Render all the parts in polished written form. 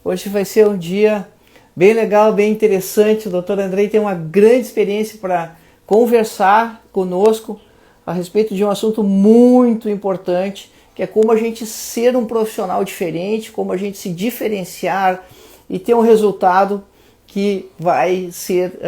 Hoje vai ser um dia bem legal, bem interessante. O Dr. Andrei tem uma grande experiência para conversar conosco a respeito de um assunto muito importante, que é como a gente ser um profissional diferente, como a gente se diferenciar e ter um resultado que vai ser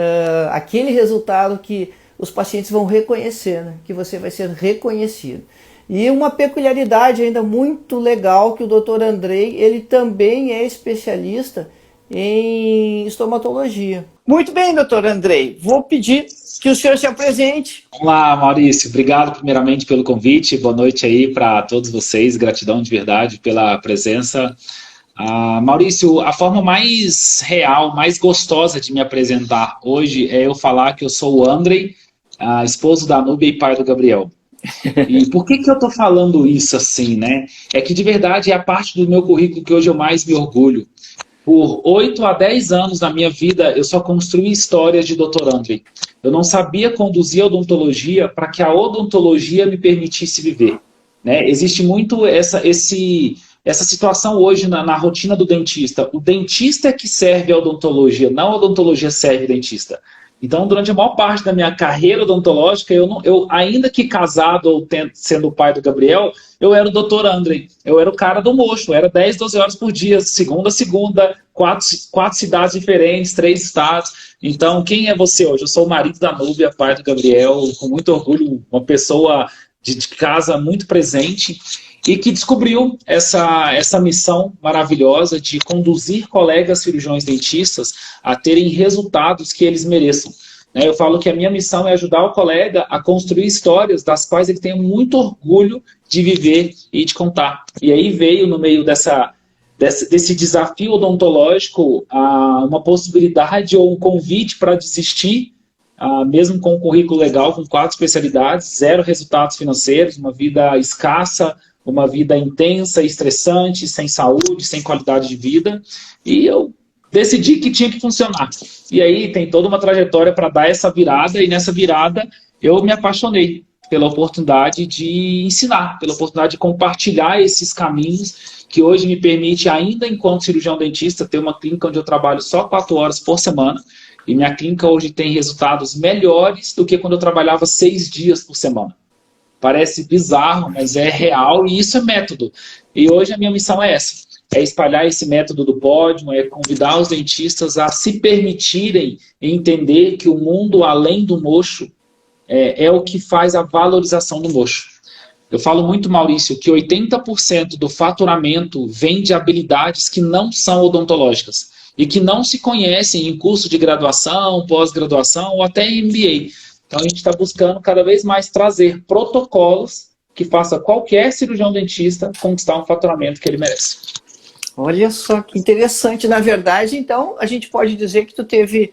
aquele resultado que os pacientes vão reconhecer, né? Que você vai ser reconhecido. E uma peculiaridade ainda muito legal que o Dr. Andrei, ele também é especialista em estomatologia. Muito bem, Dr. Andrei, vou pedir que o senhor se apresente. Olá, Maurício. Obrigado primeiramente pelo convite. Boa noite aí para todos vocês. Gratidão de verdade pela presença. Maurício, a forma mais real, mais gostosa de me apresentar hoje é eu falar que eu sou o Andrei, esposo da Núbia e pai do Gabriel. E por que eu estou falando isso assim, né? É que de verdade é a parte do meu currículo que hoje eu mais me orgulho. Por 8 a 10 anos da minha vida, eu só construí histórias de Dr. Andrei. Eu não sabia conduzir a odontologia para que a odontologia me permitisse viver, né? Existe muito essa situação hoje na rotina do dentista. O dentista é que serve a odontologia, não a odontologia serve o dentista. Então, durante a maior parte da minha carreira odontológica, eu ainda que casado ou sendo o pai do Gabriel, eu era o Dr. Andrei. Eu era o cara do mocho, era 10, 12 horas por dia, segunda a segunda, quatro cidades diferentes, 3 estados. Então, quem é você hoje? Eu sou o marido da Núbia, pai do Gabriel, com muito orgulho, uma pessoa de casa muito presente e que descobriu essa missão maravilhosa de conduzir colegas cirurgiões dentistas a terem resultados que eles mereçam. Eu falo que a minha missão é ajudar o colega a construir histórias das quais ele tem muito orgulho de viver e de contar. E aí veio, no meio desse desafio odontológico, uma possibilidade ou um convite para desistir, mesmo com um currículo legal, com 4 especialidades, 0 resultados financeiros, uma vida escassa, uma vida intensa, estressante, sem saúde, sem qualidade de vida, e eu decidi que tinha que funcionar. E aí tem toda uma trajetória para dar essa virada, e nessa virada eu me apaixonei pela oportunidade de ensinar, pela oportunidade de compartilhar esses caminhos que hoje me permite, ainda enquanto cirurgião dentista, ter uma clínica onde eu trabalho só 4 horas por semana, e minha clínica hoje tem resultados melhores do que quando eu trabalhava 6 dias por semana. Parece bizarro, mas é real e isso é método. E hoje a minha missão é essa. É espalhar esse método do pódio, é convidar os dentistas a se permitirem entender que o mundo além do mocho é o que faz a valorização do mocho. Eu falo muito, Maurício, que 80% do faturamento vem de habilidades que não são odontológicas e que não se conhecem em curso de graduação, pós-graduação ou até em MBA. Então, a gente está buscando cada vez mais trazer protocolos que faça qualquer cirurgião dentista conquistar um faturamento que ele merece. Olha só que interessante. Na verdade, então, a gente pode dizer que tu teve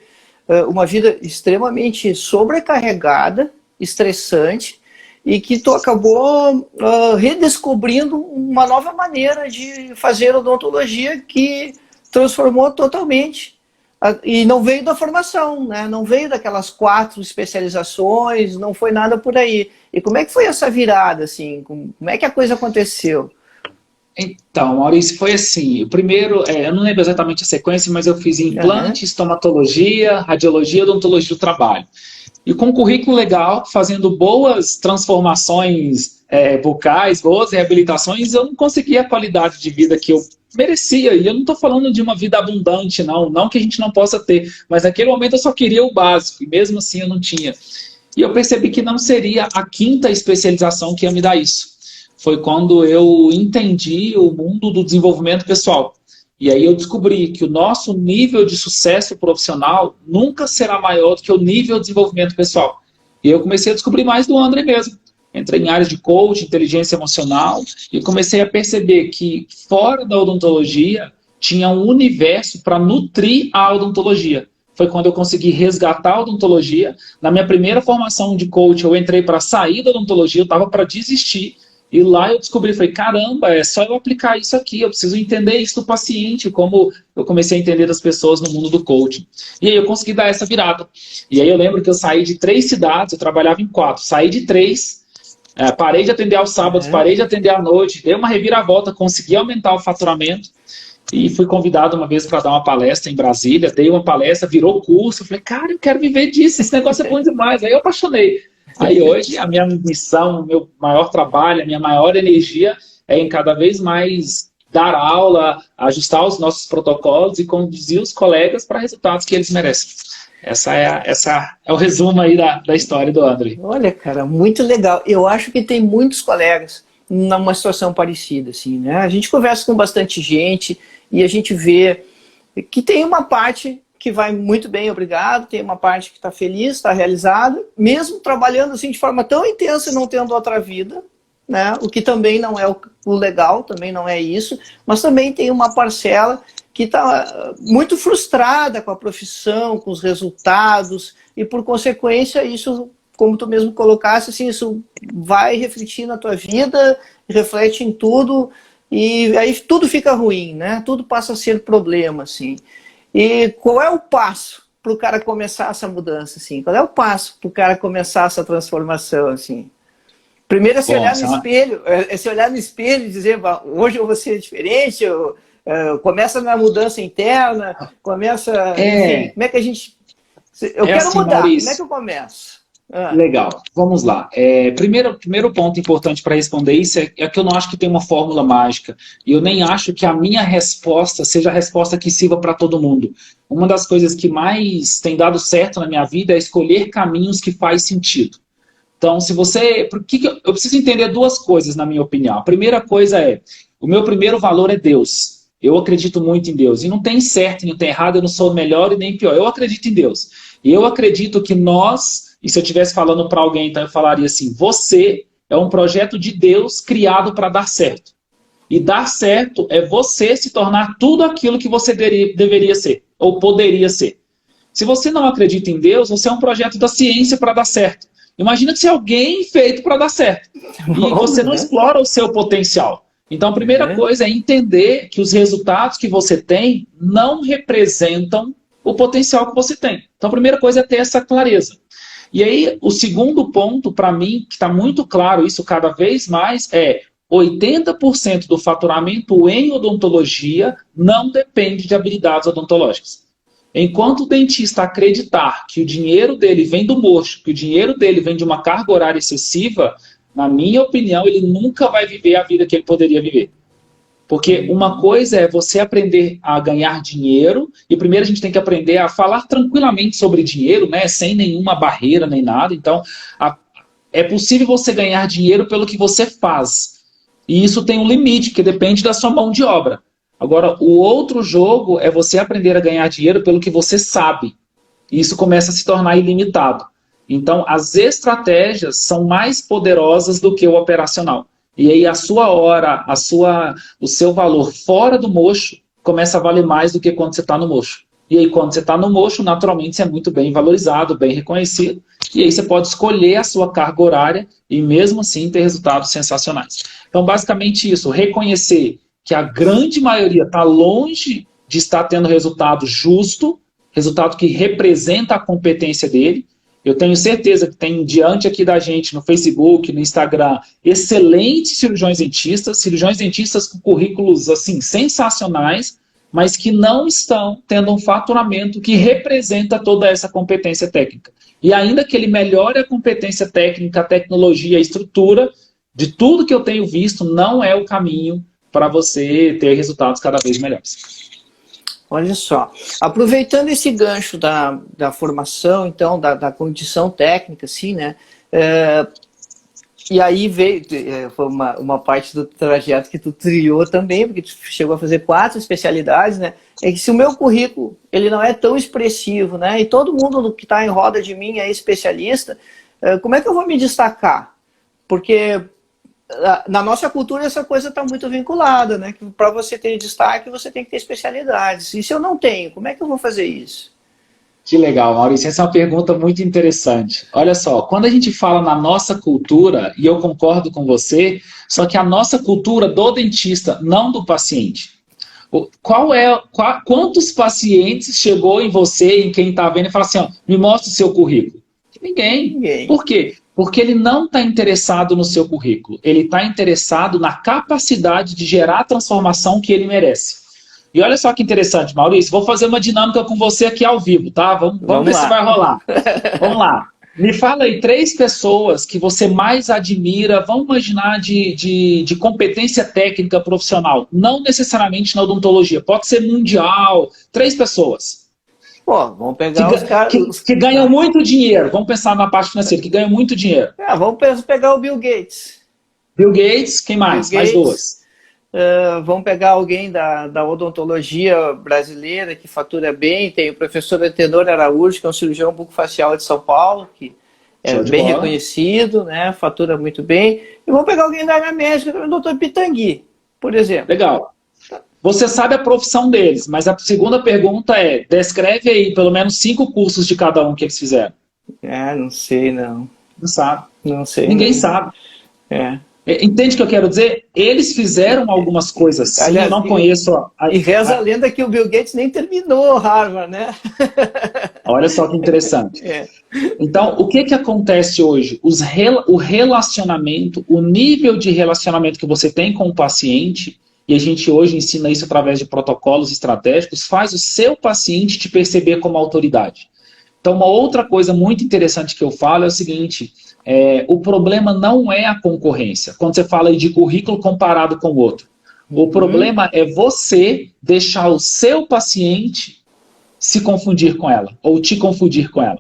uma vida extremamente sobrecarregada, estressante, e que tu acabou redescobrindo uma nova maneira de fazer odontologia que transformou totalmente. E não veio da formação, né? Não veio daquelas 4 especializações, não foi nada por aí. E como é que foi essa virada, assim? Como é que a coisa aconteceu? Então, Maurício, foi assim. O primeiro, eu não lembro exatamente a sequência, mas eu fiz implante, estomatologia, radiologia e odontologia do trabalho. E com um currículo legal, fazendo boas transformações bucais, boas reabilitações, eu não consegui a qualidade de vida que eu merecia. E eu não estou falando de uma vida abundante, não que a gente não possa ter, mas naquele momento eu só queria o básico, e mesmo assim eu não tinha. E eu percebi que não seria a 5ª especialização que ia me dar isso. Foi quando eu entendi o mundo do desenvolvimento pessoal. E aí eu descobri que o nosso nível de sucesso profissional nunca será maior do que o nível de desenvolvimento pessoal. E eu comecei a descobrir mais do Andrei mesmo. Entrei em áreas de coaching, inteligência emocional, e comecei a perceber que fora da odontologia tinha um universo para nutrir a odontologia. Foi quando eu consegui resgatar a odontologia. Na minha primeira formação de coach, eu entrei para sair da odontologia, eu estava para desistir. E lá eu descobri, falei, caramba, é só eu aplicar isso aqui, eu preciso entender isso do paciente, como eu comecei a entender das pessoas no mundo do coaching. E aí eu consegui dar essa virada. E aí eu lembro que eu saí de 3 cidades, eu trabalhava em 4, saí de 3, parei de atender aos sábados, parei de atender à noite, dei uma reviravolta, consegui aumentar o faturamento. E fui convidado uma vez para dar uma palestra em Brasília, dei uma palestra, virou curso, falei, cara, eu quero viver disso, esse negócio é bom demais. Aí eu apaixonei. Aí hoje a minha missão, o meu maior trabalho, a minha maior energia é em cada vez mais dar aula, ajustar os nossos protocolos e conduzir os colegas para resultados que eles merecem. Essa é o resumo aí da história do André. Olha, cara, muito legal. Eu acho que tem muitos colegas numa situação parecida, assim, né? A gente conversa com bastante gente e a gente vê que tem uma parte que vai muito bem, obrigado, tem uma parte que está feliz, está realizada, mesmo trabalhando assim de forma tão intensa e não tendo outra vida, né? O que também não é o legal, também não é isso, mas também tem uma parcela que está muito frustrada com a profissão, com os resultados, e por consequência isso, como tu mesmo colocasse, assim, isso vai refletir na tua vida, reflete em tudo, e aí tudo fica ruim, né? Tudo passa a ser problema, assim. E qual é o passo para o cara começar essa mudança, assim? Qual é o passo para o cara começar essa transformação, assim? Primeiro é se olhar no espelho, é se olhar no espelho e dizer, hoje eu vou ser diferente, começa na mudança interna, começa... Enfim, como é que a gente... Eu quero assim, mudar, Maurício, como é que eu começo? Legal, vamos lá. Primeiro ponto importante para responder isso é que eu não acho que tem uma fórmula mágica. E eu nem acho que a minha resposta seja a resposta que sirva para todo mundo. Uma das coisas que mais tem dado certo na minha vida é escolher caminhos que faz sentido. Então, se você... Eu preciso entender duas coisas, na minha opinião. A primeira coisa é, o meu primeiro valor é Deus. Eu acredito muito em Deus. E não tem certo e não tem errado, eu não sou melhor e nem pior. Eu acredito em Deus. E eu acredito que nós... E se eu estivesse falando para alguém, então eu falaria assim, você é um projeto de Deus criado para dar certo. E dar certo é você se tornar tudo aquilo que você deveria ser, ou poderia ser. Se você não acredita em Deus, você é um projeto da ciência para dar certo. Imagina que você é alguém feito para dar certo. E você não explora o seu potencial. Então a primeira coisa é entender que os resultados que você tem não representam o potencial que você tem. Então a primeira coisa é ter essa clareza. E aí, o segundo ponto, para mim, que está muito claro isso cada vez mais, é 80% do faturamento em odontologia não depende de habilidades odontológicas. Enquanto o dentista acreditar que o dinheiro dele vem do mocho, que o dinheiro dele vem de uma carga horária excessiva, na minha opinião, ele nunca vai viver a vida que ele poderia viver. Porque uma coisa é você aprender a ganhar dinheiro, e primeiro a gente tem que aprender a falar tranquilamente sobre dinheiro, né, sem nenhuma barreira nem nada. Então, é possível você ganhar dinheiro pelo que você faz. E isso tem um limite, que depende da sua mão de obra. Agora, o outro jogo é você aprender a ganhar dinheiro pelo que você sabe. E isso começa a se tornar ilimitado. Então, as estratégias são mais poderosas do que o operacional. E aí a sua hora, o seu valor fora do mocho começa a valer mais do que quando você está no mocho. E aí quando você está no mocho, naturalmente você é muito bem valorizado, bem reconhecido. E aí você pode escolher a sua carga horária e mesmo assim ter resultados sensacionais. Então basicamente isso, reconhecer que a grande maioria está longe de estar tendo resultado justo, resultado que representa a competência dele. Eu tenho certeza que tem diante aqui da gente, no Facebook, no Instagram, excelentes cirurgiões dentistas com currículos assim, sensacionais, mas que não estão tendo um faturamento que representa toda essa competência técnica. E ainda que ele melhore a competência técnica, a tecnologia, a estrutura, de tudo que eu tenho visto, não é o caminho para você ter resultados cada vez melhores. Olha só, aproveitando esse gancho da formação, então, da condição técnica, assim, né? E aí veio, foi uma parte do trajeto que tu trilhou também, porque tu chegou a fazer 4 especialidades, né? É que se o meu currículo, ele não é tão expressivo, né? E todo mundo que está em roda de mim é especialista, como é que eu vou me destacar? Porque na nossa cultura essa coisa está muito vinculada, né? Que para você ter destaque, você tem que ter especialidades. E se eu não tenho, como é que eu vou fazer isso? Que legal, Maurício. Essa é uma pergunta muito interessante. Olha só, quando a gente fala na nossa cultura, e eu concordo com você, só que a nossa cultura do dentista, não do paciente. Quantos pacientes chegou em você, em quem está vendo, e fala assim, ó, me mostra o seu currículo? Ninguém. Por quê? Porque ele não está interessado no seu currículo. Ele está interessado na capacidade de gerar a transformação que ele merece. E olha só que interessante, Maurício, vou fazer uma dinâmica com você aqui ao vivo, tá? Vamos ver lá. se vai rolar. Vamos lá. Me fala aí 3 pessoas que você mais admira, vamos imaginar de competência técnica profissional, não necessariamente na odontologia, pode ser mundial, 3 pessoas. Pô, vamos pegar os caras... Que ganham muito dinheiro, vamos pensar na parte financeira, que ganham muito dinheiro. Vamos pegar o Bill Gates. Bill Gates, quem mais? Bill Mais Gates. 2. Vamos pegar alguém da odontologia brasileira que fatura bem. Tem o professor Antenor Araújo, que é um cirurgião bucofacial de São Paulo, que é bem reconhecido, né? Fatura muito bem. E vamos pegar alguém da área médica, o doutor Pitangui, por exemplo. Legal. Você sabe a profissão deles, mas a segunda pergunta é, descreve aí pelo menos 5 cursos de cada um que eles fizeram. Não sei, não. Não sabe. Não sei. Ninguém sabe. Entende o que eu quero dizer? Eles fizeram algumas coisas, sim, aliás, eu não conheço... E reza a lenda que o Bill Gates nem terminou Harvard, né? Olha só que interessante. Então, o que acontece hoje? O relacionamento, o nível de relacionamento que você tem com o paciente, e a gente hoje ensina isso através de protocolos estratégicos, faz o seu paciente te perceber como autoridade. Então, uma outra coisa muito interessante que eu falo é o seguinte... o problema não é a concorrência. Quando você fala de currículo comparado com o outro. O problema é você deixar o seu paciente se confundir com ela, ou te confundir com ela.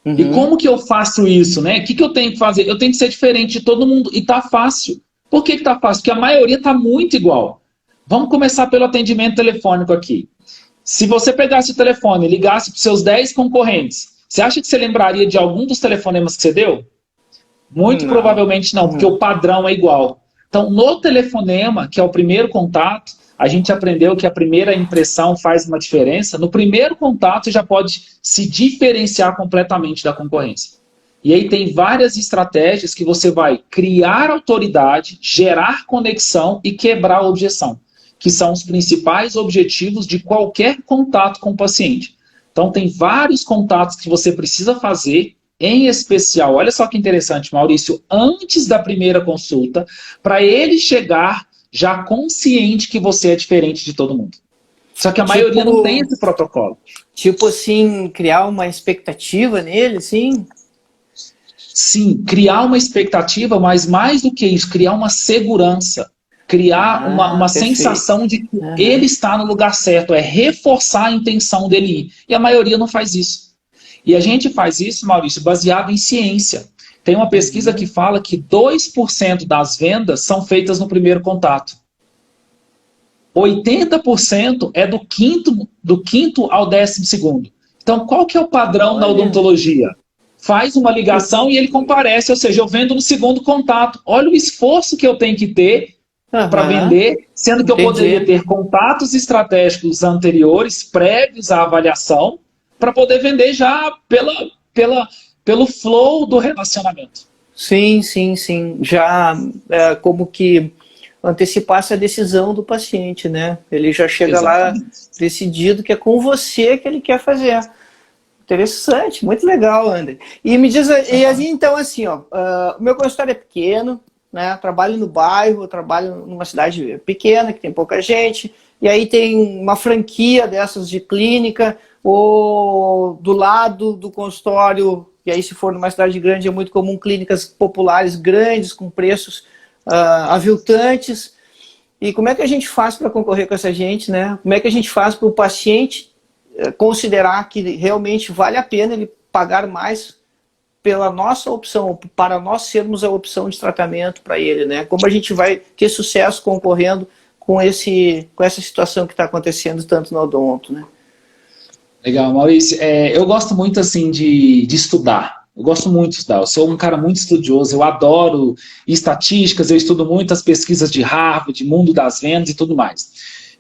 E como que eu faço isso, né? O que eu tenho que fazer? Eu tenho que ser diferente de todo mundo. E tá fácil. Por que tá fácil? Porque a maioria tá muito igual. Vamos começar pelo atendimento telefônico aqui. Se você pegasse o telefone e ligasse para os seus 10 concorrentes, você acha que você lembraria de algum dos telefonemas que você deu? Muito provavelmente não, porque o padrão é igual. Então, no telefonema, que é o primeiro contato, a gente aprendeu que a primeira impressão faz uma diferença. No primeiro contato, já pode se diferenciar completamente da concorrência. E aí tem várias estratégias que você vai criar autoridade, gerar conexão e quebrar a objeção, que são os principais objetivos de qualquer contato com o paciente. Então, tem vários contatos que você precisa fazer. Em especial, olha só que interessante, Maurício, antes da primeira consulta, para ele chegar já consciente que você é diferente de todo mundo. Só que a maioria não tem esse protocolo. Tipo assim, criar uma expectativa nele, sim? Sim, criar uma expectativa, mas mais do que isso, criar uma segurança. Criar uma sensação de que ele está no lugar certo, é reforçar a intenção dele ir. E a maioria não faz isso. E a gente faz isso, Maurício, baseado em ciência. Tem uma pesquisa que fala que 2% das vendas são feitas no primeiro contato. 80% é do quinto ao 12º. Então, qual que é o padrão na odontologia? Faz uma ligação e ele comparece, ou seja, eu vendo no segundo contato. Olha o esforço que eu tenho que ter para vender, sendo que eu poderia ter contatos estratégicos anteriores, prévios à avaliação, para poder vender já pelo flow do relacionamento. Sim. Já como que antecipasse a decisão do paciente, né? Ele já chega lá decidido que é com você que ele quer fazer. Interessante, muito legal, André. E me diz, então assim, ó, o meu consultório é pequeno, né? Trabalho no bairro, trabalho numa cidade pequena, que tem pouca gente, e aí tem uma franquia dessas de clínica, ou do lado do consultório, e aí se for numa cidade grande é muito comum clínicas populares grandes, com preços aviltantes. E como é que a gente faz para concorrer com essa gente, né? Como é que a gente faz para o paciente considerar que realmente vale a pena ele pagar mais pela nossa opção, para nós sermos a opção de tratamento para ele, né? Como a gente vai ter sucesso concorrendo com essa situação que está acontecendo tanto no odonto, né? Legal, Maurício. Eu gosto muito assim de estudar. Eu gosto muito de estudar. Eu sou um cara muito estudioso. Eu adoro estatísticas. Eu estudo muito as pesquisas de Harvard, mundo das vendas e tudo mais.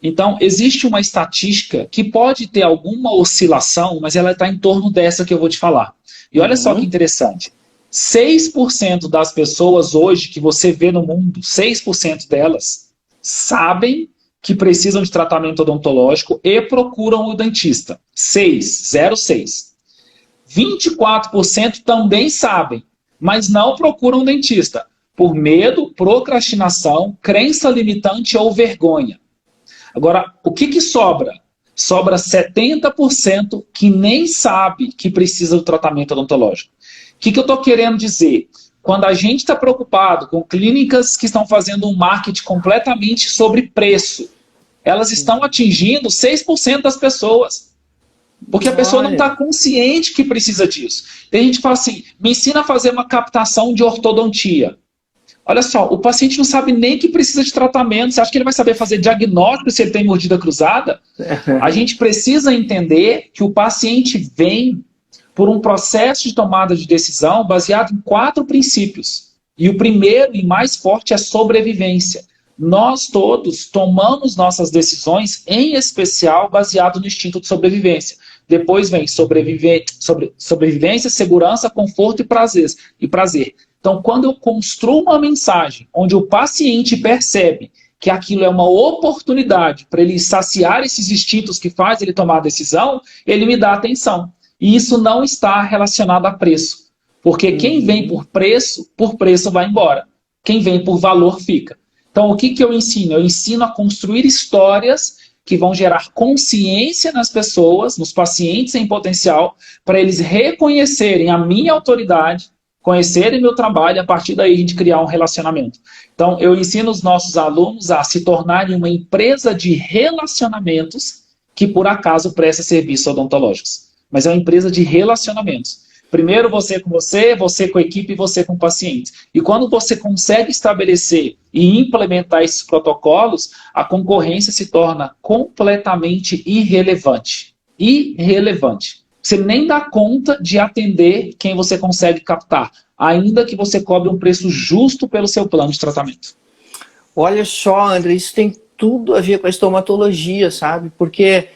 Então, existe uma estatística que pode ter alguma oscilação, mas ela está em torno dessa que eu vou te falar. E olha só que interessante. 6% das pessoas hoje que você vê no mundo, 6% delas sabem que precisam de tratamento odontológico e procuram o dentista. 0,6. 24% também sabem, mas não procuram o dentista, por medo, procrastinação, crença limitante ou vergonha. Agora, o que sobra? Sobra 70% que nem sabe que precisa do tratamento odontológico. O que eu estou querendo dizer? Quando a gente está preocupado com clínicas que estão fazendo um marketing completamente sobre preço, elas estão atingindo 6% das pessoas. Porque a pessoa não está consciente que precisa disso. Tem gente que fala assim, me ensina a fazer uma captação de ortodontia. Olha só, o paciente não sabe nem que precisa de tratamento. Você acha que ele vai saber fazer diagnóstico se ele tem mordida cruzada? A gente precisa entender que o paciente vem por um processo de tomada de decisão baseado em 4 princípios. E o primeiro e mais forte é sobrevivência. Nós todos tomamos nossas decisões, em especial baseado no instinto de sobrevivência. Depois vem sobrevivência, segurança, conforto e prazer. Então, quando eu construo uma mensagem onde o paciente percebe que aquilo é uma oportunidade para ele saciar esses instintos que faz ele tomar a decisão, ele me dá atenção. E isso não está relacionado a preço. Porque quem vem por preço vai embora. Quem vem por valor fica. Então, o que eu ensino? Eu ensino a construir histórias que vão gerar consciência nas pessoas, nos pacientes em potencial, para eles reconhecerem a minha autoridade, conhecerem meu trabalho e a partir daí a gente criar um relacionamento. Então, eu ensino os nossos alunos a se tornarem uma empresa de relacionamentos que, por acaso, presta serviços odontológicos. Mas é uma empresa de relacionamentos. Primeiro você com a equipe e você com o paciente. E quando você consegue estabelecer e implementar esses protocolos, a concorrência se torna completamente irrelevante. Irrelevante. Você nem dá conta de atender quem você consegue captar, ainda que você cobre um preço justo pelo seu plano de tratamento. Olha só, André, isso tem tudo a ver com a estomatologia, sabe? Porque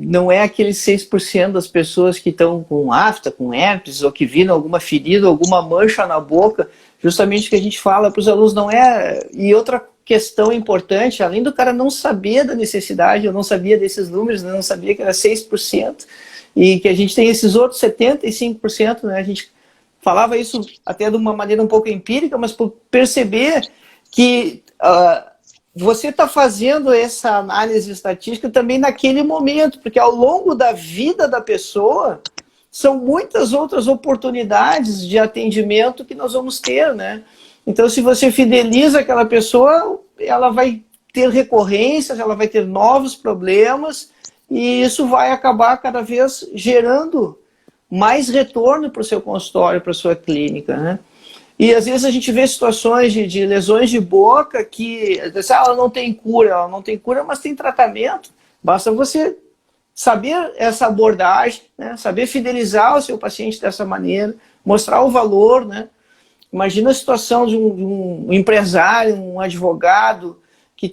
não é aqueles 6% das pessoas que estão com afta, com herpes, ou que viram alguma ferida, alguma mancha na boca, justamente o que a gente fala para os alunos, não é... E outra questão importante, além do cara não saber da necessidade, eu não sabia desses números, eu não sabia que era 6%, e que a gente tem esses outros 75%, né? A gente falava isso até de uma maneira um pouco empírica, mas por perceber que... você está fazendo essa análise estatística também naquele momento, porque ao longo da vida da pessoa, são muitas outras oportunidades de atendimento que nós vamos ter, né? Então, se você fideliza aquela pessoa, ela vai ter recorrências, ela vai ter novos problemas, e isso vai acabar cada vez gerando mais retorno para o seu consultório, para a sua clínica, né? E às vezes a gente vê situações de lesões de boca que ela não tem cura, mas tem tratamento. Basta você saber essa abordagem, né? Saber fidelizar o seu paciente dessa maneira, mostrar o valor, né? Imagina a situação de um empresário, um advogado que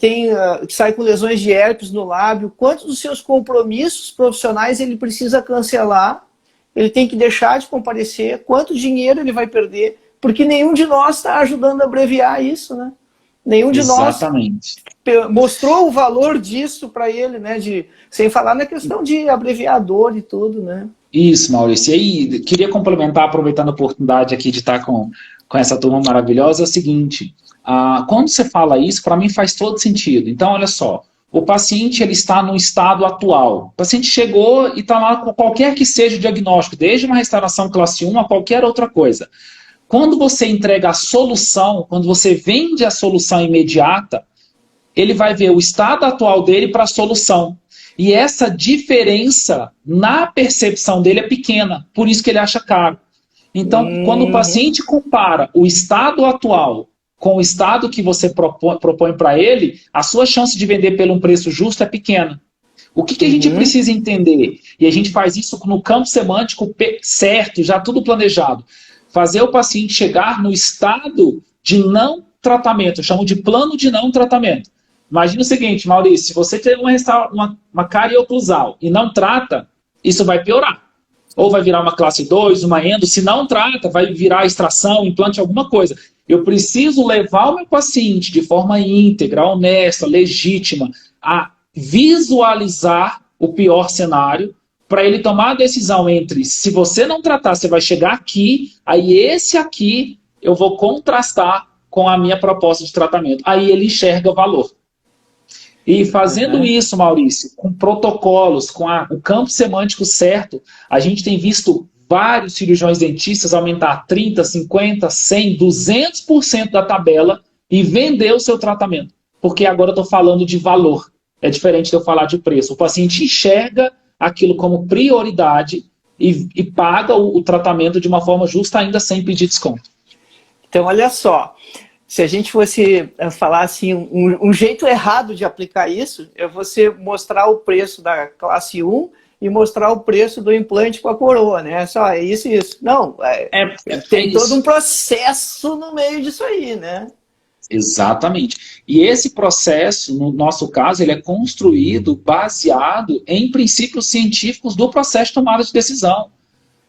sai com lesões de herpes no lábio. Quantos dos seus compromissos profissionais ele precisa cancelar? Ele tem que deixar de comparecer? Quanto dinheiro ele vai perder? Porque nenhum de nós está ajudando a abreviar isso, né? Nenhum de nós mostrou o valor disso para ele, né? Sem falar na questão de abreviador e tudo, né? Isso, Maurício. E aí, queria complementar, aproveitando a oportunidade aqui de estar com essa turma maravilhosa, é o seguinte, quando você fala isso, para mim faz todo sentido. Então, olha só, o paciente ele está no estado atual. O paciente chegou e está lá com qualquer que seja o diagnóstico, desde uma restauração classe 1 a qualquer outra coisa. Quando você entrega a solução, quando você vende a solução imediata, ele vai ver o estado atual dele para a solução. E essa diferença na percepção dele é pequena, por isso que ele acha caro. Então, quando o paciente compara o estado atual com o estado que você propõe para ele, a sua chance de vender pelo um preço justo é pequena. O que a gente precisa entender? E a gente faz isso no campo semântico certo, já tudo planejado. Fazer o paciente chegar no estado de não tratamento, eu chamo de plano de não tratamento. Imagina o seguinte, Maurício, se você tem uma cárie oclusal e não trata, isso vai piorar. Ou vai virar uma classe 2, uma endo, se não trata, vai virar extração, implante, alguma coisa. Eu preciso levar o meu paciente de forma íntegra, honesta, legítima, a visualizar o pior cenário, para ele tomar a decisão entre, se você não tratar, você vai chegar aqui, aí esse aqui eu vou contrastar com a minha proposta de tratamento. Aí ele enxerga valor. E fazendo isso, Maurício, com protocolos, com o campo semântico certo, a gente tem visto vários cirurgiões dentistas aumentar 30%, 50%, 100%, 200% da tabela e vender o seu tratamento. Porque agora eu estou falando de valor. É diferente de eu falar de preço. O paciente enxerga aquilo como prioridade e paga o tratamento de uma forma justa, ainda sem pedir desconto. Então, olha só. Se a gente fosse falar assim, um jeito errado de aplicar isso é você mostrar o preço da classe 1 e mostrar o preço do implante com a coroa, né? Só é isso e isso. Não, tem todo um processo no meio disso aí, né? Exatamente. E esse processo, no nosso caso, ele é construído baseado em princípios científicos do processo de tomada de decisão.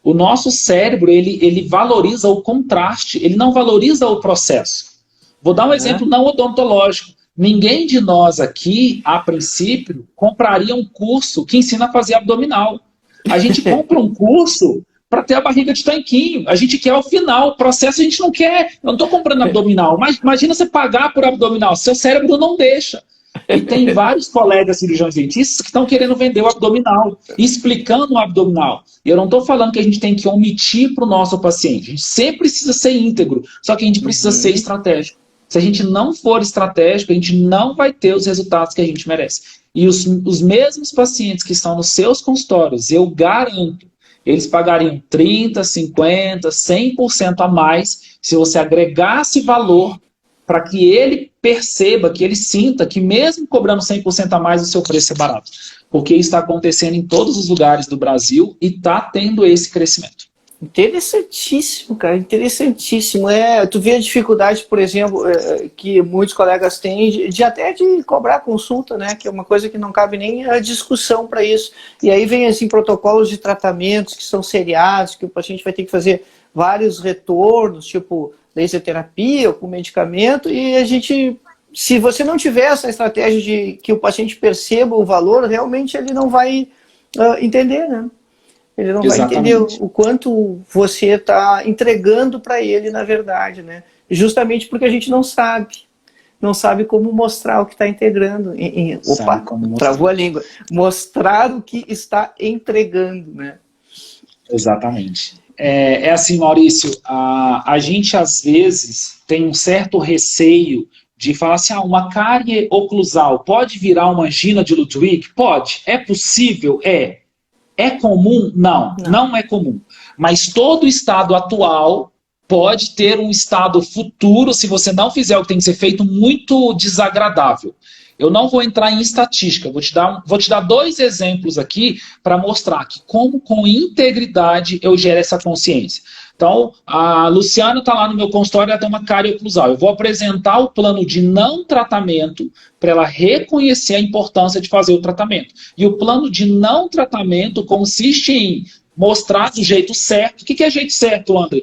O nosso cérebro, ele valoriza o contraste, ele não valoriza o processo. Vou dar um exemplo não odontológico. Ninguém de nós aqui, a princípio, compraria um curso que ensina a fazer abdominal. A gente compra um curso para ter a barriga de tanquinho. A gente quer ao final, o processo a gente não quer. Eu não estou comprando abdominal, mas imagina você pagar por abdominal, seu cérebro não deixa. E tem vários colegas cirurgiões dentistas que estão querendo vender o abdominal, explicando o abdominal. E eu não estou falando que a gente tem que omitir para o nosso paciente. A gente sempre precisa ser íntegro, só que a gente precisa ser estratégico. Se a gente não for estratégico, a gente não vai ter os resultados que a gente merece. E os mesmos pacientes que estão nos seus consultórios, eu garanto, eles pagariam 30%, 50%, 100% a mais se você agregasse valor para que ele perceba, que ele sinta que mesmo cobrando 100% a mais, o seu preço é barato. Porque isso está acontecendo em todos os lugares do Brasil e está tendo esse crescimento. Interessantíssimo, cara, interessantíssimo. Tu vê a dificuldade, por exemplo, que muitos colegas têm de até de cobrar consulta, né? Que é uma coisa que não cabe nem a discussão para isso. E aí vem assim, protocolos de tratamentos que são seriados, que o paciente vai ter que fazer vários retornos, tipo laser terapia ou com medicamento, e a gente, se você não tiver essa estratégia de que o paciente perceba o valor, realmente ele não vai entender, né? Ele não vai entender o quanto você está entregando para ele, na verdade, né? Justamente porque a gente não sabe como mostrar o que está integrando. Opa, travou a língua. Mostrar o que está entregando, né? Exatamente. É assim, Maurício, a gente às vezes tem um certo receio de falar assim, uma cárie oclusal pode virar uma angina de Ludwig? Pode. É possível? É. É comum? Não é comum. Mas todo estado atual pode ter um estado futuro, se você não fizer o que tem que ser feito, muito desagradável. Eu não vou entrar em estatística, vou te dar 2 exemplos aqui para mostrar que como com integridade eu gero essa consciência. Então, a Luciana está lá no meu consultório, ela tem uma cárie oclusal. Eu vou apresentar o plano de não tratamento para ela reconhecer a importância de fazer o tratamento. E o plano de não tratamento consiste em mostrar do jeito certo. O que é jeito certo, André?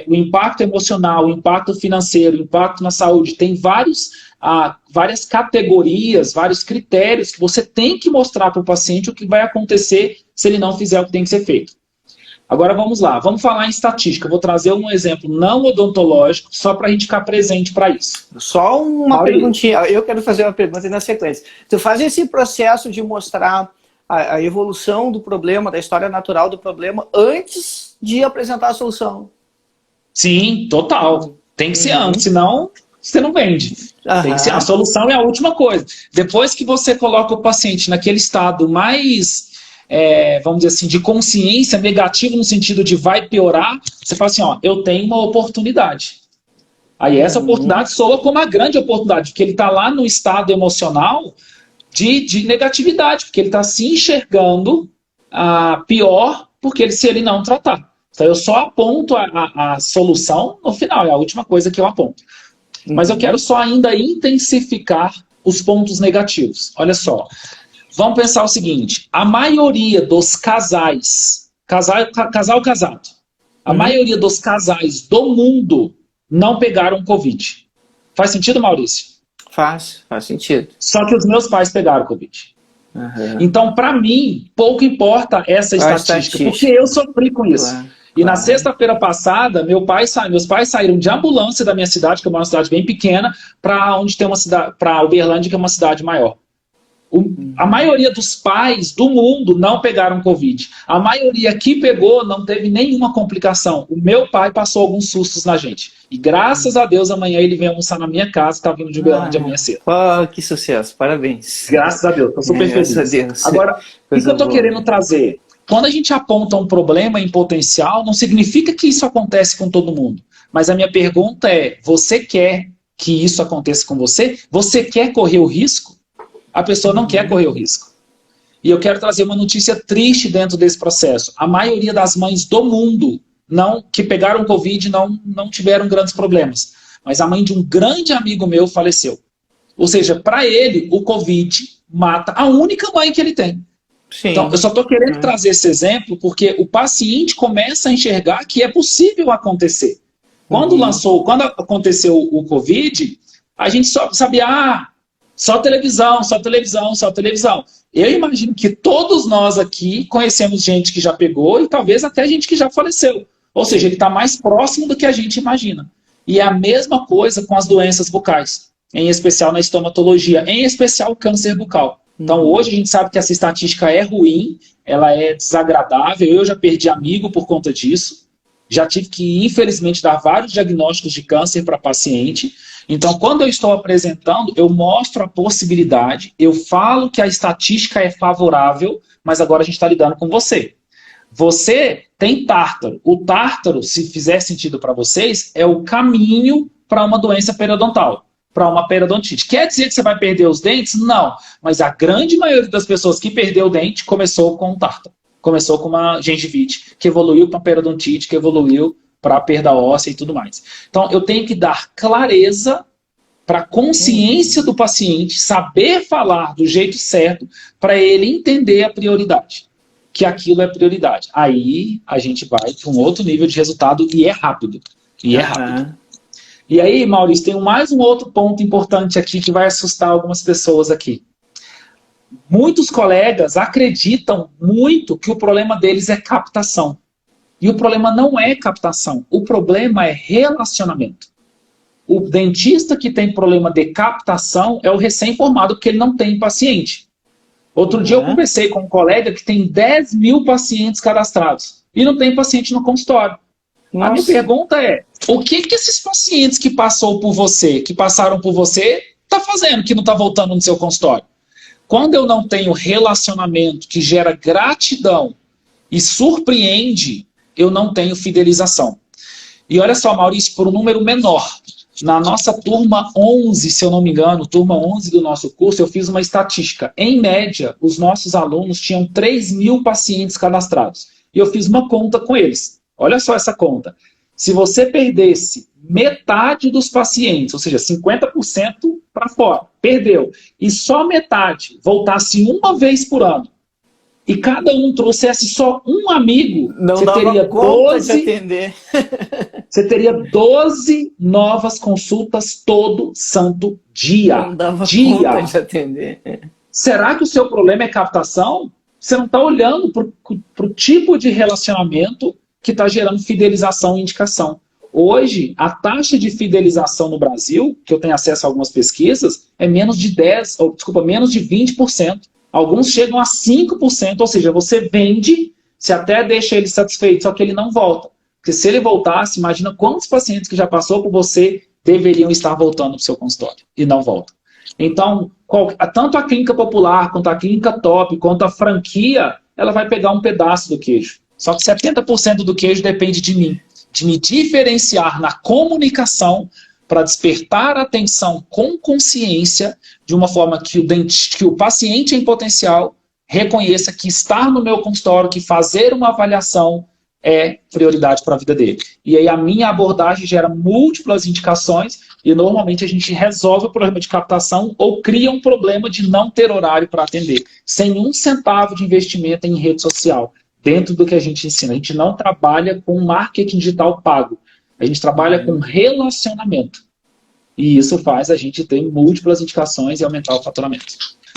O impacto emocional, o impacto financeiro, o impacto na saúde. Tem várias categorias, vários critérios que você tem que mostrar para o paciente o que vai acontecer se ele não fizer o que tem que ser feito. Agora vamos lá, vamos falar em estatística. Vou trazer um exemplo não odontológico, só para a gente ficar presente para isso. Só uma perguntinha, eu quero fazer uma pergunta na sequência. Tu faz esse processo de mostrar a evolução do problema, da história natural do problema, antes de apresentar a solução? Sim, total. Tem que ser antes, senão você não vende. Tem que ser, a solução é a última coisa. Depois que você coloca o paciente naquele estado mais... vamos dizer assim, de consciência negativa no sentido de vai piorar, você fala assim, eu tenho uma oportunidade. Aí essa oportunidade soa como uma grande oportunidade, porque ele está lá no estado emocional de negatividade, porque ele está se enxergando pior se ele não tratar. Então eu só aponto a solução no final, é a última coisa que eu aponto. Mas eu quero só ainda intensificar os pontos negativos. Olha só. Vamos pensar o seguinte, a maioria dos casal casado, a maioria dos casais do mundo não pegaram Covid. Faz sentido, Maurício? Faz sentido. Só que os meus pais pegaram Covid. Então, para mim, pouco importa essa estatística, porque eu sofri com isso. E na sexta-feira passada, meus pais saíram de ambulância da minha cidade, que é uma cidade bem pequena, para onde tem para Uberlândia, que é uma cidade maior. A maioria dos pais do mundo não pegaram Covid. A maioria que pegou não teve nenhuma complicação. O meu pai passou alguns sustos na gente. E graças a Deus, amanhã ele vem almoçar na minha casa, tá vindo de Uberlândia amanhã cedo. Que sucesso, parabéns. Graças a Deus, tô super feliz. Graças a Deus. Agora, o que eu tô querendo trazer? Quando a gente aponta um problema em potencial, não significa que isso acontece com todo mundo. Mas a minha pergunta é, você quer que isso aconteça com você? Você quer correr o risco? A pessoa não quer correr o risco. E eu quero trazer uma notícia triste dentro desse processo. A maioria das mães do mundo que pegaram Covid não tiveram grandes problemas. Mas a mãe de um grande amigo meu faleceu. Ou seja, para ele, o Covid mata a única mãe que ele tem. Sim. Então, eu só estou querendo trazer esse exemplo porque o paciente começa a enxergar que é possível acontecer. Quando aconteceu o Covid, a gente só sabia, só televisão, só televisão, só televisão. Eu imagino que todos nós aqui conhecemos gente que já pegou e talvez até gente que já faleceu. Ou seja, ele está mais próximo do que a gente imagina. E é a mesma coisa com as doenças bucais, em especial na estomatologia, em especial o câncer bucal. Então hoje a gente sabe que essa estatística é ruim, ela é desagradável, eu já perdi amigo por conta disso, já tive que infelizmente dar vários diagnósticos de câncer para paciente. Então quando eu estou apresentando, eu mostro a possibilidade, eu falo que a estatística é favorável, mas agora a gente está lidando com você. Você tem tártaro. O tártaro, se fizer sentido para vocês, é o caminho para uma doença periodontal, para uma periodontite. Quer dizer que você vai perder os dentes? Não. Mas a grande maioria das pessoas que perdeu o dente começou com tártaro. Começou com uma gengivite, que evoluiu para periodontite, que evoluiu para perda óssea e tudo mais. Então, eu tenho que dar clareza para a consciência do paciente, saber falar do jeito certo, para ele entender a prioridade, que aquilo é prioridade. Aí, a gente vai para um outro nível de resultado e é rápido. E é rápido. E aí, Maurício, tem mais um outro ponto importante aqui que vai assustar algumas pessoas aqui. Muitos colegas acreditam muito que o problema deles é captação. E o problema não é captação, o problema é relacionamento. O dentista que tem problema de captação é o recém-formado porque ele não tem paciente. Outro dia eu conversei com um colega que tem 10 mil pacientes cadastrados e não tem paciente no consultório. Nossa. A minha pergunta é, o que esses pacientes que passaram por você, tá fazendo que não tá voltando no seu consultório? Quando eu não tenho relacionamento que gera gratidão e surpreende, eu não tenho fidelização. E olha só, Maurício, por um número menor, na nossa turma 11, se eu não me engano, turma 11 do nosso curso, eu fiz uma estatística. Em média, os nossos alunos tinham 3 mil pacientes cadastrados. E eu fiz uma conta com eles. Olha só essa conta. Se você perdesse metade dos pacientes, ou seja, 50% para fora, perdeu, e só metade voltasse uma vez por ano, e cada um trouxesse só um amigo, você teria 12, de atender. Você teria 12 novas consultas todo santo dia. Não dava conta de atender. Será que o seu problema é captação? Você não está olhando para o tipo de relacionamento que está gerando fidelização e indicação. Hoje, a taxa de fidelização no Brasil, que eu tenho acesso a algumas pesquisas, é menos de 20%. Alguns chegam a 5%, ou seja, você vende, você até deixa ele satisfeito, só que ele não volta. Porque se ele voltasse, imagina quantos pacientes que já passou por você deveriam estar voltando para o seu consultório e não voltam. Então, tanto a clínica popular, quanto a clínica top, quanto a franquia, ela vai pegar um pedaço do queijo. Só que 70% do queijo depende de mim, de me diferenciar na comunicação para despertar a atenção com consciência, de uma forma que o paciente em potencial reconheça que estar no meu consultório, que fazer uma avaliação é prioridade para a vida dele. E aí a minha abordagem gera múltiplas indicações e normalmente a gente resolve o problema de captação ou cria um problema de não ter horário para atender, sem um centavo de investimento em rede social, dentro do que a gente ensina. A gente não trabalha com marketing digital pago. A gente trabalha com relacionamento. E isso faz a gente ter múltiplas indicações e aumentar o faturamento.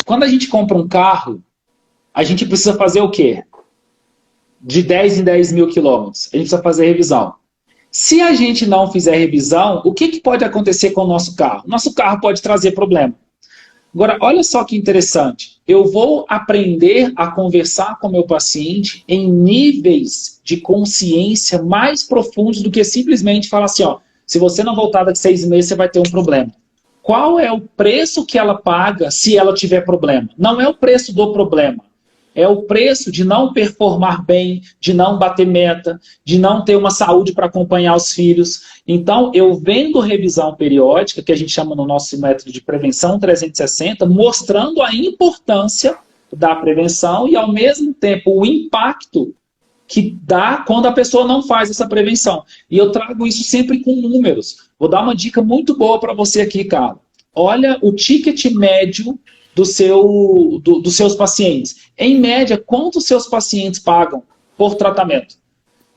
Quando a gente compra um carro, a gente precisa fazer o quê? De 10 em 10 mil quilômetros. A gente precisa fazer revisão. Se a gente não fizer revisão, o que pode acontecer com o nosso carro? Nosso carro pode trazer problema. Agora, olha só que interessante. Eu vou aprender a conversar com meu paciente em níveis de consciência mais profundos do que simplesmente falar assim, ó, se você não voltar daqui 6 meses, você vai ter um problema. Qual é o preço que ela paga se ela tiver problema? Não é o preço do problema. É o preço de não performar bem, de não bater meta, de não ter uma saúde para acompanhar os filhos. Então, eu vendo revisão periódica, que a gente chama no nosso método de prevenção 360, mostrando a importância da prevenção e, ao mesmo tempo, o impacto que dá quando a pessoa não faz essa prevenção. E eu trago isso sempre com números. Vou dar uma dica muito boa para você aqui, Carlos. Olha o ticket médio dos seus pacientes. Em média, quanto os seus pacientes pagam por tratamento?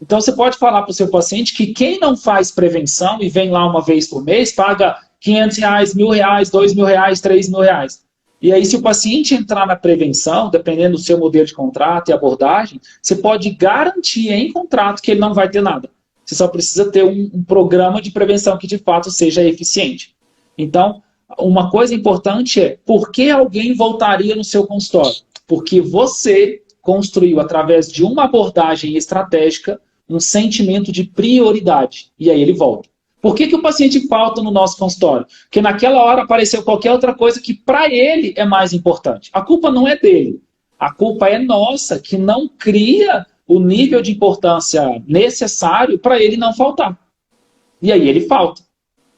Então, você pode falar para o seu paciente que quem não faz prevenção e vem lá uma vez por mês, paga R$500, R$1.000, R$2.000, R$3.000. E aí, se o paciente entrar na prevenção, dependendo do seu modelo de contrato e abordagem, você pode garantir em contrato que ele não vai ter nada. Você só precisa ter um programa de prevenção que, de fato, seja eficiente. Então, uma coisa importante é, por que alguém voltaria no seu consultório? Porque você construiu, através de uma abordagem estratégica, um sentimento de prioridade. E aí ele volta. Por que o paciente falta no nosso consultório? Porque naquela hora apareceu qualquer outra coisa que para ele é mais importante. A culpa não é dele. A culpa é nossa, que não cria o nível de importância necessário para ele não faltar. E aí ele falta.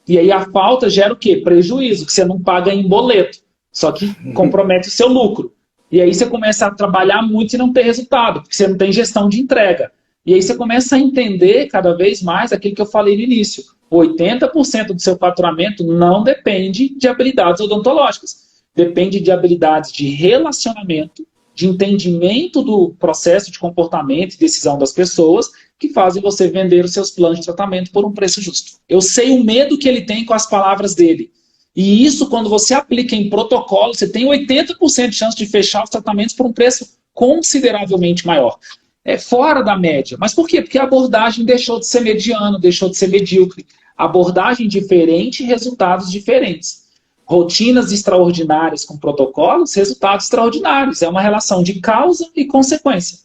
E aí a falta gera o quê? Prejuízo, que você não paga em boleto. Só que compromete o seu lucro. E aí você começa a trabalhar muito e não ter resultado, porque você não tem gestão de entrega. E aí você começa a entender cada vez mais aquilo que eu falei no início. 80% do seu faturamento não depende de habilidades odontológicas. Depende de habilidades de relacionamento, de entendimento do processo de comportamento e decisão das pessoas, que fazem você vender os seus planos de tratamento por um preço justo. Eu sei o medo que ele tem com as palavras dele. E isso, quando você aplica em protocolo, você tem 80% de chance de fechar os tratamentos por um preço consideravelmente maior. É fora da média. Mas por quê? Porque a abordagem deixou de ser mediana, deixou de ser medíocre. Abordagem diferente, resultados diferentes. Rotinas extraordinárias com protocolos, resultados extraordinários. É uma relação de causa e consequência.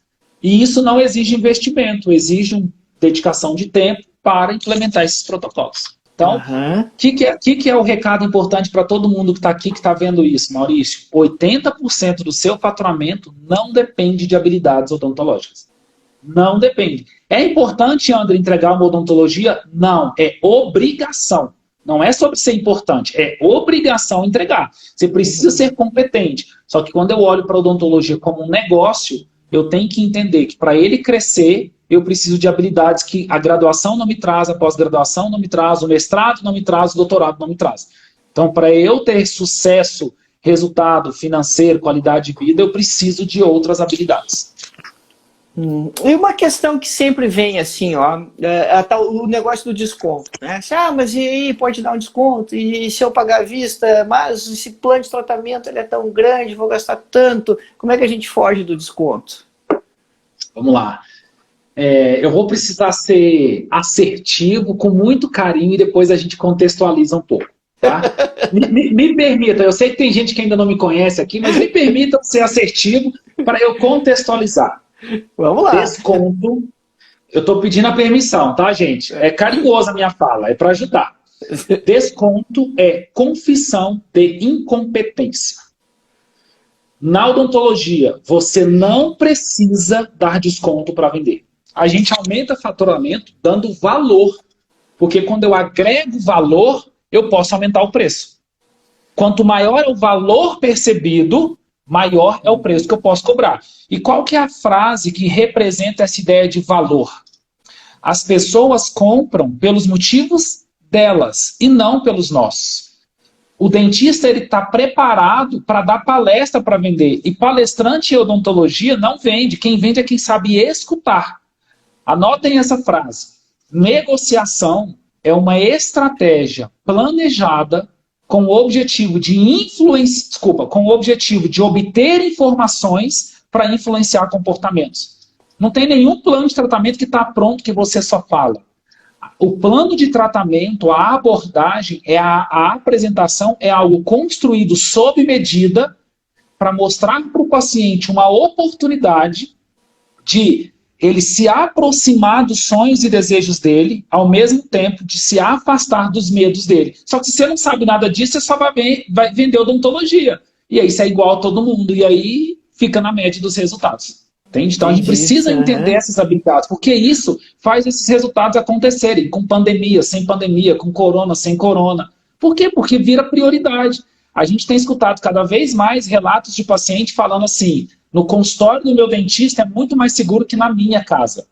E isso não exige investimento, exige uma dedicação de tempo para implementar esses protocolos. Então, o que é o recado importante para todo mundo que está aqui, que está vendo isso, Maurício? 80% do seu faturamento não depende de habilidades odontológicas. Não depende. É importante, André, entregar uma odontologia? Não, é obrigação. Não é sobre ser importante, é obrigação entregar. Você precisa ser competente. Só que quando eu olho para a odontologia como um negócio, eu tenho que entender que para ele crescer, eu preciso de habilidades que a graduação não me traz, a pós-graduação não me traz, o mestrado não me traz, o doutorado não me traz. Então, para eu ter sucesso, resultado financeiro, qualidade de vida, eu preciso de outras habilidades. E uma questão que sempre vem assim, ó, o negócio do desconto, né? Mas e aí, pode dar um desconto? E se eu pagar à vista? Mas esse plano de tratamento ele é tão grande, vou gastar tanto. Como é que a gente foge do desconto? Vamos lá. Eu vou precisar ser assertivo, com muito carinho, e depois a gente contextualiza um pouco. Tá? me permita, eu sei que tem gente que ainda não me conhece aqui, mas me permitam ser assertivo para eu contextualizar. Vamos lá. Desconto. Eu estou pedindo a permissão, tá, gente? É carinhosa a minha fala, é para ajudar. Desconto é confissão de incompetência. Na odontologia, você não precisa dar desconto para vender. A gente aumenta faturamento dando valor. Porque quando eu agrego valor, eu posso aumentar o preço. Quanto maior é o valor percebido, maior é o preço que eu posso cobrar. E qual que é a frase que representa essa ideia de valor? As pessoas compram pelos motivos delas e não pelos nossos. O dentista está preparado para dar palestra para vender. E palestrante em odontologia não vende. Quem vende é quem sabe escutar. Anotem essa frase. Negociação é uma estratégia planejada com o objetivo de com o objetivo de obter informações para influenciar comportamentos. Não tem nenhum plano de tratamento que está pronto que você só fala. O plano de tratamento, a abordagem, a apresentação é algo construído sob medida para mostrar para o paciente uma oportunidade de ele se aproximar dos sonhos e desejos dele, ao mesmo tempo de se afastar dos medos dele. Só que se você não sabe nada disso, você só vai vender odontologia. E aí isso é igual a todo mundo, e aí fica na média dos resultados. Entende? Então a gente precisa entender essas habilidades, porque isso faz esses resultados acontecerem, com pandemia, sem pandemia, com corona, sem corona. Por quê? Porque vira prioridade. A gente tem escutado cada vez mais relatos de paciente falando assim, no consultório do meu dentista é muito mais seguro que na minha casa.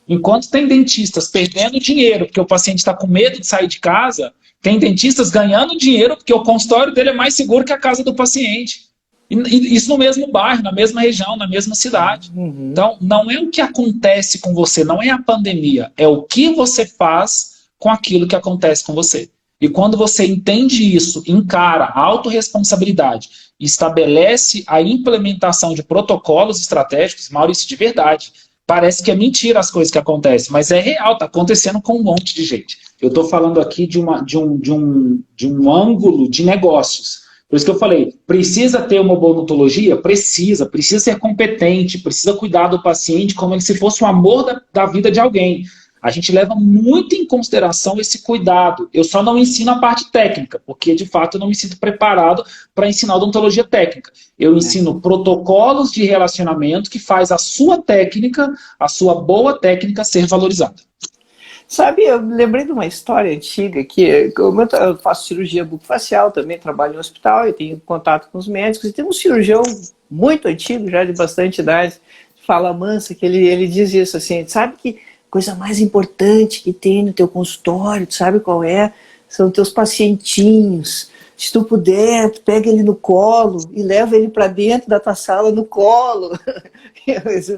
Enquanto tem dentistas perdendo dinheiro porque o paciente está com medo de sair de casa, tem dentistas ganhando dinheiro porque o consultório dele é mais seguro que a casa do paciente. E isso no mesmo bairro, na mesma região, na mesma cidade. Então, não é o que acontece com você, não é a pandemia, é o que você faz com aquilo que acontece com você. E quando você entende isso, encara a autorresponsabilidade, estabelece a implementação de protocolos estratégicos, Maurício, de verdade, parece que é mentira as coisas que acontecem, mas é real, está acontecendo com um monte de gente. Eu estou falando aqui de um ângulo de negócios. Por isso que eu falei, precisa ter uma boa odontologia? Precisa ser competente, precisa cuidar do paciente como se fosse o amor da vida de alguém. A gente leva muito em consideração esse cuidado. Eu só não ensino a parte técnica, porque de fato eu não me sinto preparado para ensinar odontologia técnica. Eu ensino protocolos de relacionamento que faz a sua técnica, a sua boa técnica ser valorizada. Sabe, eu lembrei de uma história antiga que eu faço cirurgia bucofacial também, trabalho no hospital, eu tenho contato com os médicos, e tem um cirurgião muito antigo, já de bastante idade, fala mansa, que ele diz isso assim, sabe que coisa mais importante que tem no teu consultório, tu sabe qual é? São teus pacientinhos. Se tu puder, tu pega ele no colo e leva ele para dentro da tua sala no colo.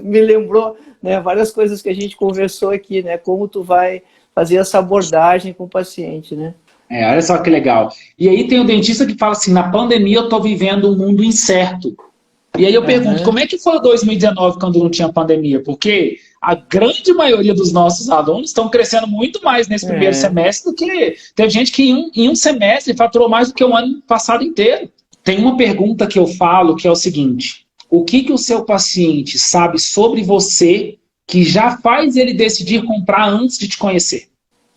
Me lembrou, né, várias coisas que a gente conversou aqui, né? Como tu vai fazer essa abordagem com o paciente, né? Olha só que legal. E aí tem o dentista que fala assim, na pandemia eu estou vivendo um mundo incerto. E aí eu pergunto, como é que foi o 2019 quando não tinha pandemia? Porque a grande maioria dos nossos alunos estão crescendo muito mais nesse primeiro semestre do que... Teve gente que em um semestre faturou mais do que o ano passado inteiro. Tem uma pergunta que eu falo que é o seguinte, o que o seu paciente sabe sobre você que já faz ele decidir comprar antes de te conhecer?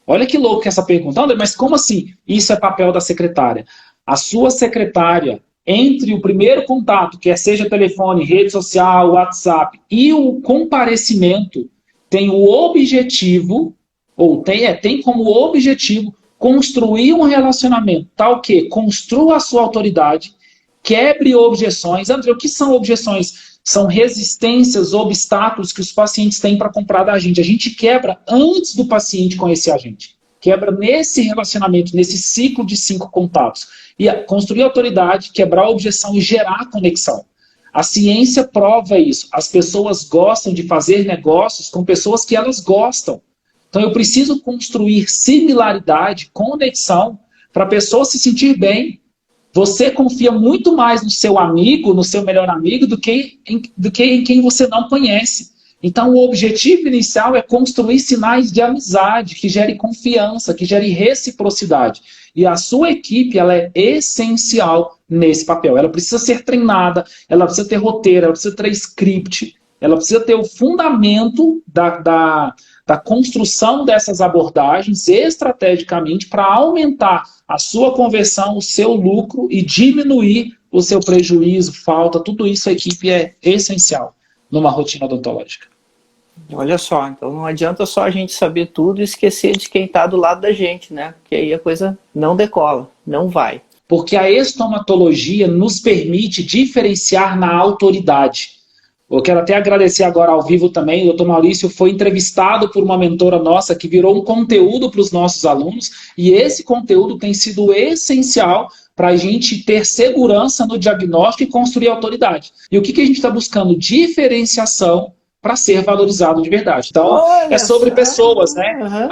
Olha que louco essa pergunta. André, mas como assim? Isso é papel da secretária. A sua secretária, entre o primeiro contato, que seja telefone, rede social, WhatsApp, e o comparecimento, tem o objetivo, ou tem como objetivo, construir um relacionamento tal que construa a sua autoridade, quebre objeções. André, o que são objeções? São resistências, obstáculos que os pacientes têm para comprar da gente. A gente quebra antes do paciente conhecer a gente. Quebra nesse relacionamento, nesse ciclo de 5 contatos. E construir autoridade, quebrar a objeção e gerar conexão. A ciência prova isso. As pessoas gostam de fazer negócios com pessoas que elas gostam. Então eu preciso construir similaridade, conexão, para a pessoa se sentir bem. Você confia muito mais no seu amigo, no seu melhor amigo, do que em quem você não conhece. Então, o objetivo inicial é construir sinais de amizade, que gere confiança, que gere reciprocidade. E a sua equipe, ela é essencial nesse papel. Ela precisa ser treinada, ela precisa ter roteiro, ela precisa ter script, ela precisa ter o fundamento da construção dessas abordagens estrategicamente para aumentar a sua conversão, o seu lucro e diminuir o seu prejuízo, falta, tudo isso a equipe é essencial numa rotina odontológica. Olha só, então não adianta só a gente saber tudo e esquecer de quem está do lado da gente, né? Porque aí a coisa não decola, não vai. Porque a estomatologia nos permite diferenciar na autoridade. Eu quero até agradecer agora ao vivo também, o Dr. Maurício foi entrevistado por uma mentora nossa que virou um conteúdo para os nossos alunos e esse conteúdo tem sido essencial para a gente ter segurança no diagnóstico e construir autoridade. E o que a gente está buscando? Diferenciação para ser valorizado de verdade. Então, é sobre pessoas, né?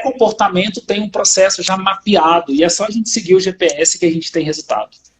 Comportamento tem um processo já mapeado e é só a gente seguir o GPS que a gente tem resultado.